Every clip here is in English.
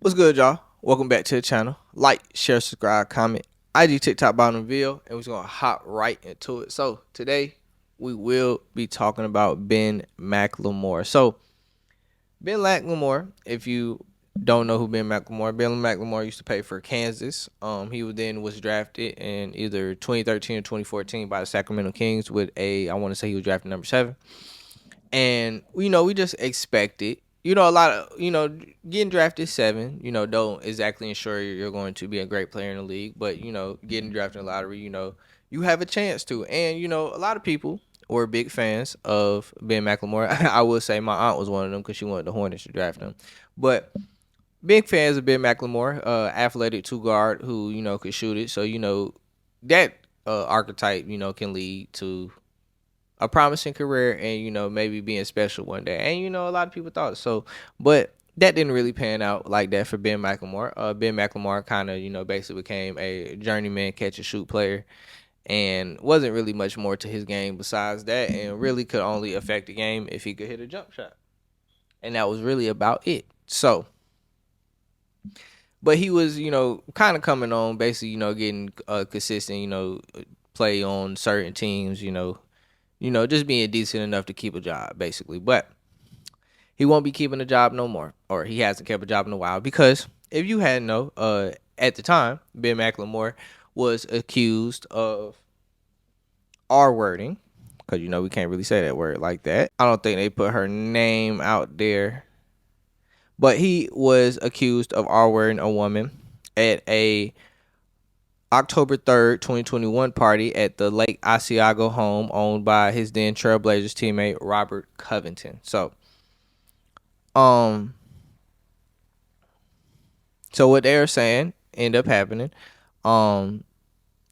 What's good, y'all? Welcome back to the channel. Like, share, subscribe, comment. IG, TikTok, bottom video, and we're gonna hop right into it. So today we will be talking about Ben McLemore. So Ben McLemore, if you don't know who Ben McLemore used to play for Kansas. He was drafted in either 2013 or 2014 by the Sacramento Kings with I want to say he was drafted number 7. And we just expected, a lot of, getting drafted 7, don't exactly ensure you're going to be a great player in the league, but getting drafted in the lottery, you have a chance to. And a lot of people were big fans of Ben McLemore. I will say my aunt was one of them because she wanted the Hornets to draft him. But big fans of Ben McLemore, athletic two guard who could shoot it. So that archetype can lead to a promising career and maybe being special one day. And a lot of people thought so, but that didn't really pan out like that for Ben McLemore. Ben McLemore kind of basically became a journeyman catch and shoot player, and wasn't really much more to his game besides that, and really could only affect the game if he could hit a jump shot, and that was really about it. So, but he was kind of coming on, basically getting consistent play on certain teams, just being decent enough to keep a job, basically. But he won't be keeping a job no more, or he hasn't kept a job in a while, because if you hadn't know, at the time, Ben McLemore was accused of R-wording, because we can't really say that word like that. I don't think they put her name out there, but he was accused of R-wording a woman at a October 3rd, 2021 party at the Lake Asiago home owned by his then Trailblazers teammate Robert Covington. Um, so what they are saying ended up happening.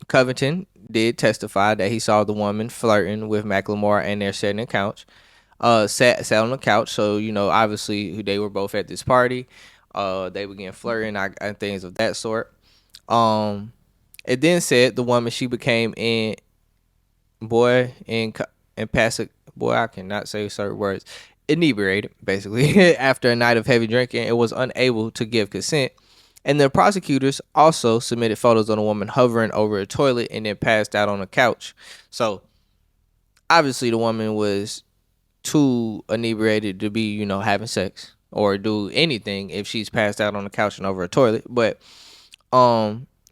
Covington did testify that he saw the woman flirting with McLemore, and they're sitting on the couch. Sat on the couch. So obviously they were both at this party. They began flirting and things of that sort. It then said the woman, she became passive, boy, I cannot say certain words, inebriated, basically, after a night of heavy drinking, and was unable to give consent. And the prosecutors also submitted photos of a woman hovering over a toilet and then passed out on a couch. So obviously the woman was too inebriated to be, having sex or do anything if she's passed out on the couch and over a toilet. But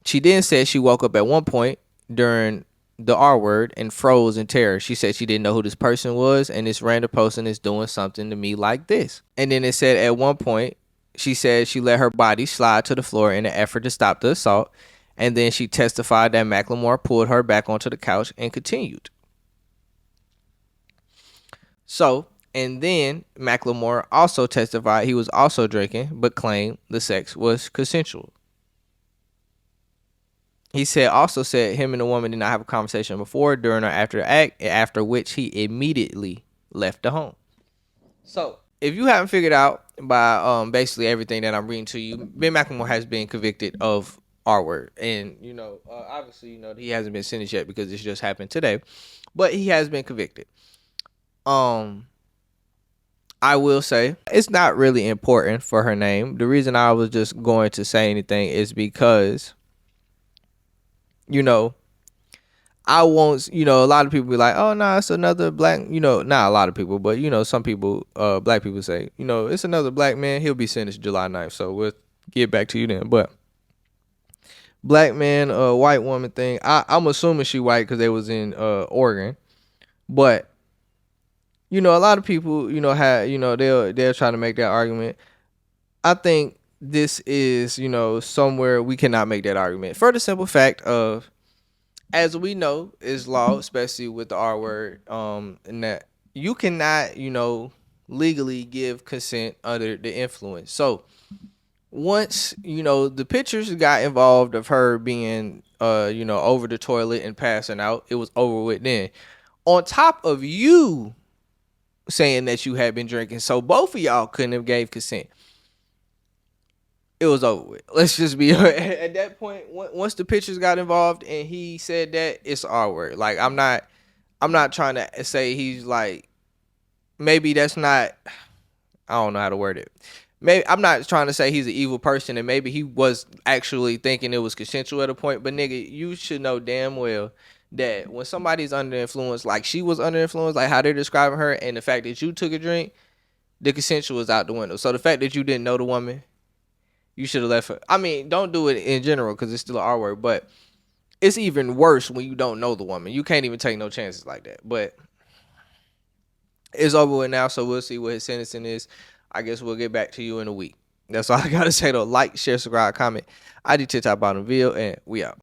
she then said she woke up at one point during the R word and froze in terror. She said she didn't know who this person was, and this random person is doing something to me like this. And then it said at one point, she said she let her body slide to the floor in an effort to stop the assault. And then she testified that McLemore pulled her back onto the couch and continued. So, and then McLemore also testified he was also drinking, but claimed the sex was consensual. He also said him and the woman did not have a conversation before, during, or after the act, after which he immediately left the home. So, if you haven't figured out by basically everything that I'm reading to you, Ben McLemore has been convicted of R word, and obviously he hasn't been sentenced yet because this just happened today, but he has been convicted. I will say it's not really important for her name. The reason I was just going to say anything is because I won't, a lot of people be like, oh, no, it's another black, not a lot of people, but, some people, black people say, it's another black man. He'll be sentenced July 9th. So we'll get back to you then. But black man, white woman thing, I'm assuming she white because they was in Oregon. But, a lot of people, they'll try to make that argument. I think this is, somewhere we cannot make that argument for the simple fact of, as we know, is law, especially with the R word, and that you cannot, legally give consent under the influence. So once, the pictures got involved of her being, over the toilet and passing out, it was over with then. On top of you saying that you had been drinking, so both of y'all couldn't have gave consent. It was over with. Let's just be at that point. Once the pictures got involved and he said that, it's R word. Like I'm not trying to say he's like, maybe that's not. I don't know how to word it. maybe I'm not trying to say he's an evil person, and maybe he was actually thinking it was consensual at a point. But nigga, you should know damn well that when somebody's under influence, like she was under influence, like how they're describing her, and the fact that you took a drink, the consensual is out the window. So the fact that you didn't know the woman, you should have left her. I mean, don't do it in general because it's still an R word, but it's even worse when you don't know the woman. You can't even take no chances like that. But it's over with now, so we'll see what his sentencing is. I guess we'll get back to you in a week. That's all I gotta say though. Like, share, subscribe, comment. I do TikTok bottom video, and we out.